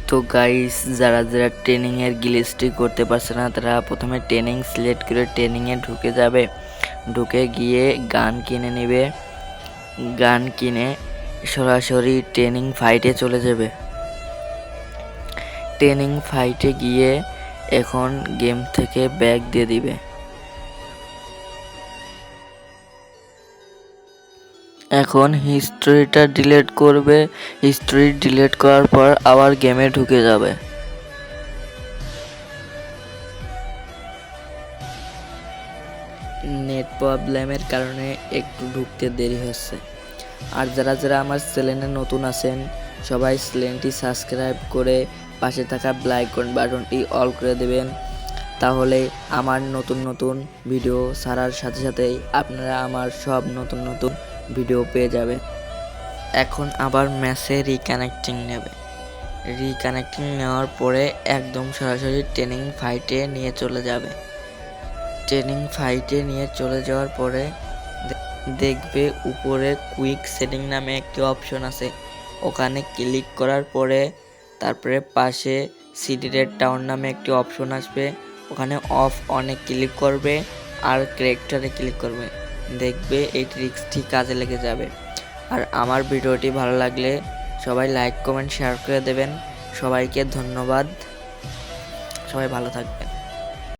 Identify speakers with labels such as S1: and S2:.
S1: তো গাইস, যারা যারা ট্রেনিংয়ের গ্লিচটি করতে পারছে না তারা প্রথমে ট্রেনিং সিলেক্ট করে ট্রেনিংয়ে ঢুকে যাবে। ঢুকে গিয়ে গান কিনে নেবে। গান কিনে সরাসরি ট্রেনিং ফাইটে চলে যাবে। ট্রেনিং ফাইটে গিয়ে এখন গেম থেকে ব্যাক দিয়ে দিবে। এখন হিস্ট্রিটা ডিলিট করবে। হিস্ট্রি ডিলিট করার পর আবার গেমে ঢুকে যাবে। নেট প্রবলেমের কারণে একটু ঢুকতে দেরি হচ্ছে। আর যারা যারা আমার চ্যানেলে নতুন আছেন সবাই চ্যানেলটি সাবস্ক্রাইব করে পাশে থাকা বেল আইকন বাটনটি অল করে দেবেন। তাহলে আমার নতুন নতুন ভিডিও ছাড়ার সাথে সাথেই আপনারা আমার সব নতুন নতুন ভিডিও পেয়ে যাবেন। এখন আবার ম্যাচে রিকানেক্টিং নেবে। রিকানেক্টিং নেওয়ার পরে একদম সরাসরি ট্রেনিং ফাইটে নিয়ে চলে যাবে। ট্রেনিং ফাইটে নিয়ে চলে যাওয়ার পরে দেখবে উপরে কুইক সেটিং নামে একটি অপশন আছে, ওখানে ক্লিক করার পরে তারপরে পাশে সিটি রেড টাউন নামে একটি অপশন আসবে, ওখানে অফ অনে ক্লিক করবে আর ক্যারেক্টারে ক্লিক করবে। দেখবে এই ট্রিক্সটি কাজে লেগে যাবে। আর আমার ভিডিওটি ভালো লাগলে সবাই লাইক কমেন্ট শেয়ার করে দেবেন। সবাইকে ধন্যবাদ। সবাই ভালো থাকবেন।